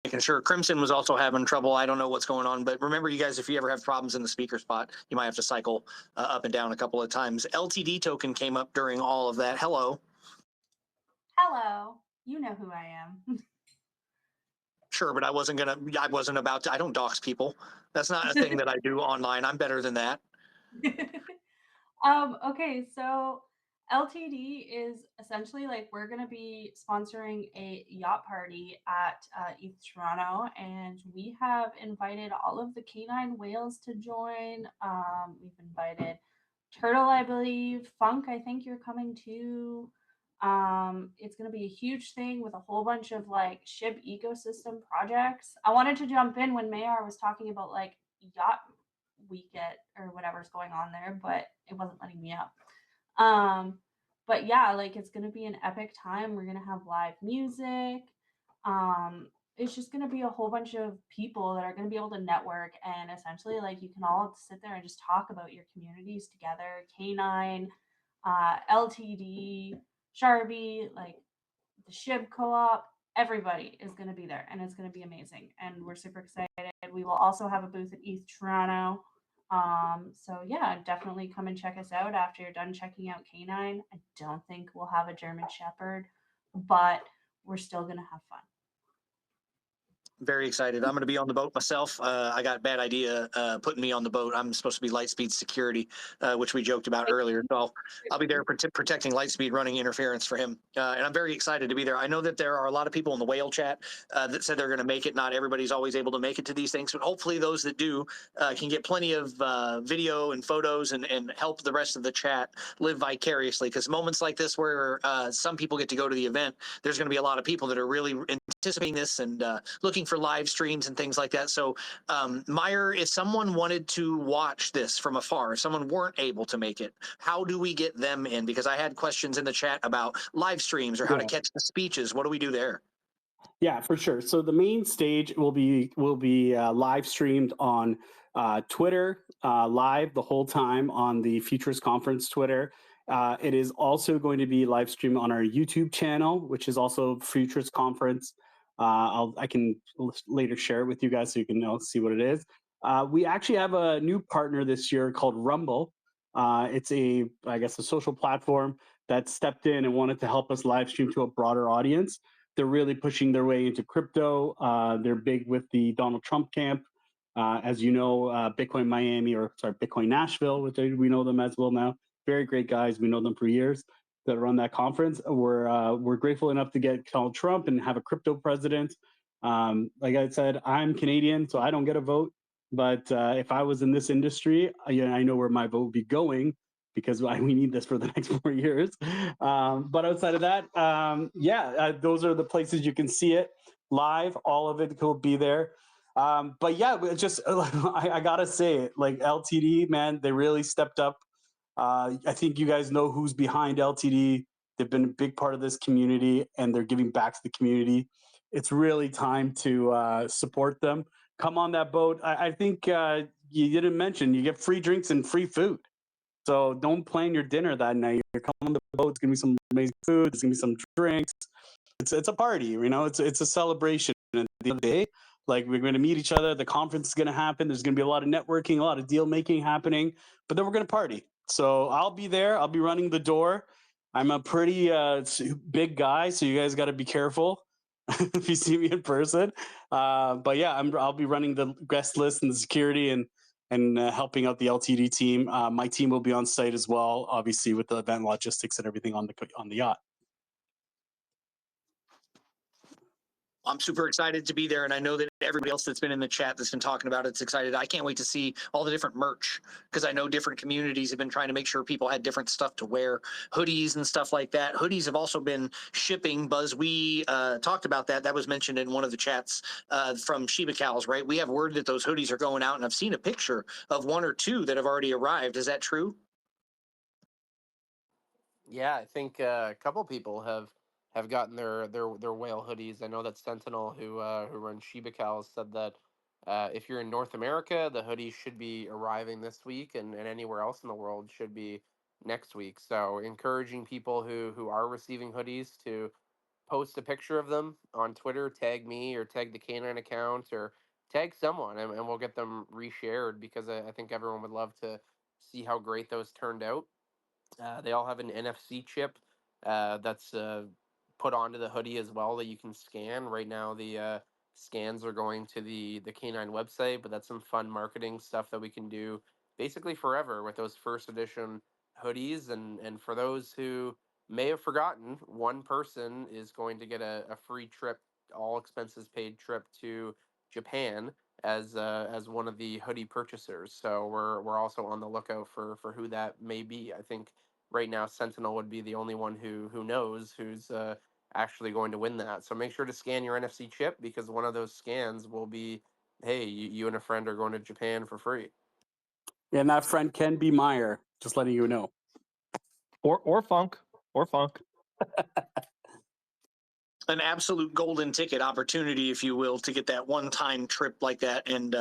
making sure. Crimson was also having trouble. I don't know what's going on, but remember, you guys, if you ever have problems in the speaker spot, you might have to cycle up and down a couple of times. LTD token came up during all of that. Hello. Hello. You know who I am. Sure, but I wasn't about to, I don't dox people. That's not a thing that I do online. I'm better than that. Okay, so LTD is essentially like we're going to be sponsoring a yacht party at ETH Toronto, and we have invited all of the canine whales to join. We've invited Turtle, I believe. Funk, I think you're coming too. It's going to be a huge thing with a whole bunch of like ship ecosystem projects. I wanted to jump in when Mayar was talking about like yacht weekend or whatever's going on there, but it wasn't letting me up. Um, but yeah, like it's gonna be an epic time. We're gonna have live music. It's just gonna be a whole bunch of people that are gonna be able to network and essentially like you can all sit there and just talk about your communities together. Canine, LTD, Sharby, like the Shib co-op, everybody is going to be there and it's going to be amazing and we're super excited. We will also have a booth at ETH Toronto. So yeah, definitely come and check us out after you're done checking out Canine. I don't think we'll have a German Shepherd, but we're still going to have fun. Very excited. I'm going to be on the boat myself. I got a bad idea putting me on the boat. I'm supposed to be Lightspeed security, which we joked about earlier. So I'll be there protecting Lightspeed, running interference for him. And I'm very excited to be there. I know that there are a lot of people in the whale chat that said they're going to make it. Not everybody's always able to make it to these things, but hopefully those that do can get plenty of video and photos and help the rest of the chat live vicariously. Because moments like this where some people get to go to the event, there's going to be a lot of people that are really anticipating this and looking for live streams and things like that. So, Meyer, if someone wanted to watch this from afar, if someone weren't able to make it, how do we get them in? Because I had questions in the chat about live streams or how to catch the speeches. What do we do there? Yeah, for sure. So the main stage will be live streamed on Twitter, live the whole time on the Futures Conference Twitter. It is also going to be live streamed on our YouTube channel, which is also Futures Conference. I can later share it with you guys so you can see what it is. We actually have a new partner this year called Rumble. It's I guess, a social platform that stepped in and wanted to help us live stream to a broader audience. They're really pushing their way into crypto. They're big with the Donald Trump camp. As you know, Bitcoin Miami, or sorry, Bitcoin Nashville, which we know them as well now. Very great guys. We know them for years that run that conference. We're grateful enough to get Donald Trump and have a crypto president. Like I said, I'm Canadian, so I don't get a vote. But if I was in this industry, I know where my vote would be going because we need this for the next 4 years. But outside of that, those are the places you can see it live. All of it will be there. But yeah, just I gotta say it, like LTD, man, they really stepped up. I think you guys know who's behind LTD. They've been a big part of this community, and they're giving back to the community. It's really time to support them. Come on that boat. I think you didn't mention you get free drinks and free food. So don't plan your dinner that night. You're coming on the boat. It's gonna be some amazing food. There's gonna be some drinks. It's a party. It's a celebration. And at the end of the day, like, we're gonna meet each other. The conference is gonna happen. There's gonna be a lot of networking, a lot of deal making happening. But then we're gonna party. So I'll be there. I'll be running the door. I'm a pretty big guy, so you guys got to be careful if you see me in person. But yeah, I'll be running the guest list and the security and helping out the LTD team. My team will be on site as well, obviously with the event logistics and everything on the yacht. I'm super excited to be there, and I know that everybody else that's been in the chat that's been talking about it's excited. I can't wait to see all the different merch because I know different communities have been trying to make sure people had different stuff to wear, hoodies and stuff like that. Hoodies have also been shipping. Buzz, we talked about that. That was mentioned in one of the chats from Shiba Cows, right? We have word that those hoodies are going out, and I've seen a picture of one or two that have already arrived. Is that true? Yeah, I think a couple people have gotten their whale hoodies. I know that Sentinel, who runs Shiba Cows, said that if you're in North America, the hoodies should be arriving this week, and anywhere else in the world should be next week. So encouraging people who are receiving hoodies to post a picture of them on Twitter, tag me or tag the Canine account or tag someone, and we'll get them reshared because I think everyone would love to see how great those turned out. They all have an NFC chip that's put onto the hoodie as well that you can scan. Right now, the scans are going to the Canine website, but that's some fun marketing stuff that we can do basically forever with those first edition hoodies. And for those who may have forgotten, one person is going to get a free trip, all expenses paid trip to Japan as one of the hoodie purchasers. So we're also on the lookout for who that may be. I think right now Sentinel would be the only one who knows who's actually going to win that. So make sure to scan your NFC chip because one of those scans will be, hey, you and a friend are going to Japan for free. And that friend can be Meyer, just letting you know. Or Funk. Or Funk. An absolute golden ticket opportunity, if you will, to get that one-time trip like that. And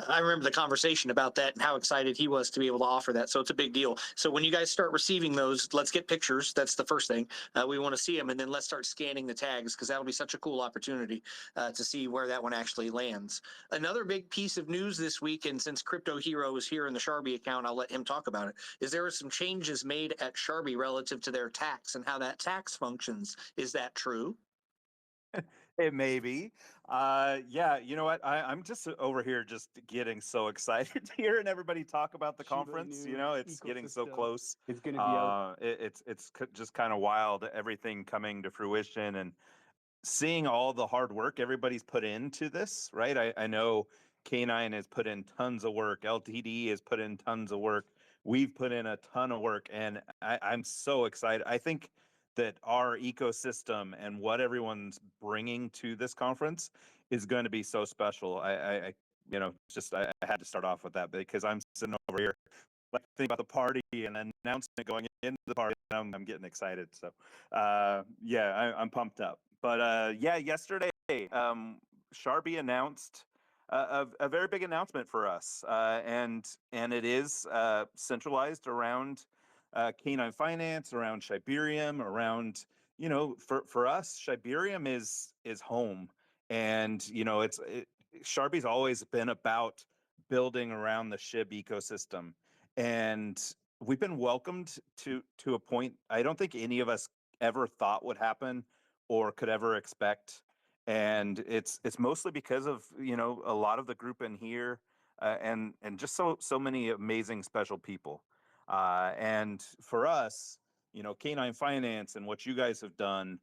I remember the conversation about that and how excited he was to be able to offer that. So it's a big deal. So when you guys start receiving those, let's get pictures. That's the first thing. We want to see them, and then let's start scanning the tags because that'll be such a cool opportunity to see where that one actually lands. Another big piece of news this week, and since Crypto Hero is here in the Sharby account, I'll let him talk about it, is there were some changes made at Sharby relative to their tax and how that tax functions. Is that true? It may be. Yeah, you know what? I'm just over here just getting so excited hearing everybody talk about the Shiba conference. You Inu know, it's getting so ecosystem. close. It's going to be out. It's just kind of wild, everything coming to fruition and seeing all the hard work everybody's put into this, right? I know K9 has put in tons of work. LTD has put in tons of work. We've put in a ton of work, and I'm so excited. I think that our ecosystem and what everyone's bringing to this conference is going to be so special. I had to start off with that because I'm sitting over here like think about the party and the announcement going into the party. I'm getting excited. So I'm pumped up. But yeah, yesterday, Sharby announced a very big announcement for us, and it is centralized around Canine Finance, around Shiberium, around for us, Shiberium is home, and Sharby's always been about building around the SHIB ecosystem, and we've been welcomed to a point I don't think any of us ever thought would happen or could ever expect. And it's mostly because of a lot of the group in here, and just so many amazing special people. And for us, Canine Finance and what you guys have done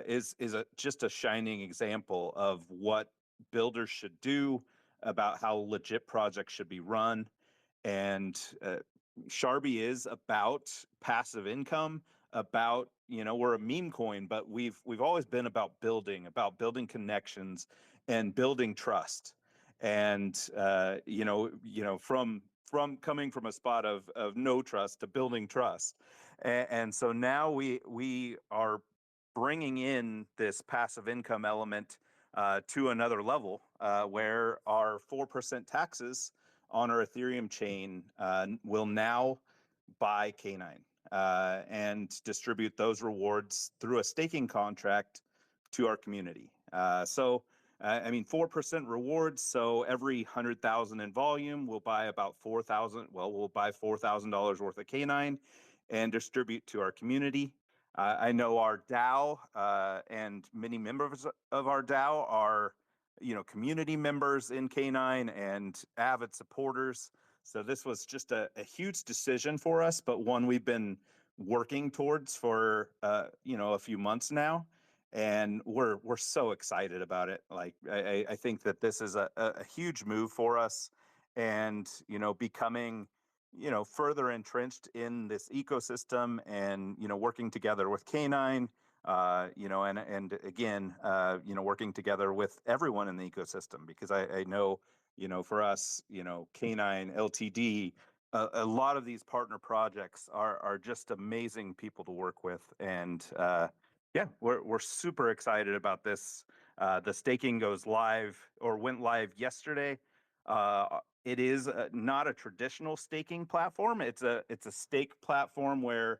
is just a shining example of what builders should do, about how legit projects should be run. And Sharby is about passive income, about we're a meme coin, but we've always been about building connections and building trust. And from coming from a spot of no trust to building trust. And so now we are bringing in this passive income element to another level, where our 4% taxes on our Ethereum chain will now buy K9 and distribute those rewards through a staking contract to our community. I mean, 4% rewards. So every 100,000 in volume, we'll buy about 4,000. Well, we'll buy $4,000 worth of K9 and distribute to our community. I know our DAO and many members of our DAO are, community members in K9 and avid supporters. So this was just a huge decision for us, but one we've been working towards for a few months now, and we're so excited about it. Like I think that this is a huge move for us, and becoming further entrenched in this ecosystem, and working together with K9, and again working together with everyone in the ecosystem, because I know for us, K9 LTD, a lot of these partner projects are just amazing people to work with, and yeah, we're super excited about this. The staking goes live, or went live yesterday. It is not a traditional staking platform. It's a stake platform where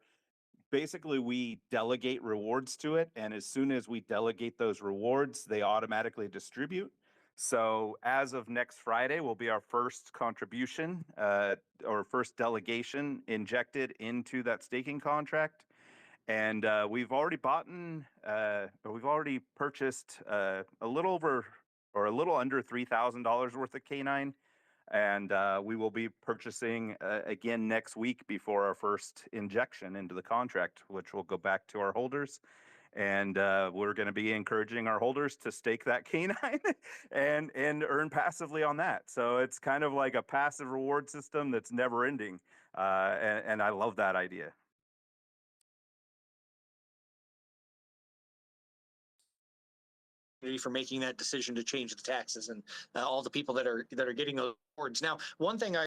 basically we delegate rewards to it, and as soon as we delegate those rewards, they automatically distribute. So as of next Friday will be our first contribution or first delegation injected into that staking contract. And we've already we've already purchased a little over or a little under $3,000 worth of K9. And we will be purchasing again next week before our first injection into the contract, which will go back to our holders. And we're going to be encouraging our holders to stake that K9 and earn passively on that. So it's kind of like a passive reward system that's never ending. And I love that idea. For making that decision to change the taxes and all the people that are getting those awards. Now, one thing I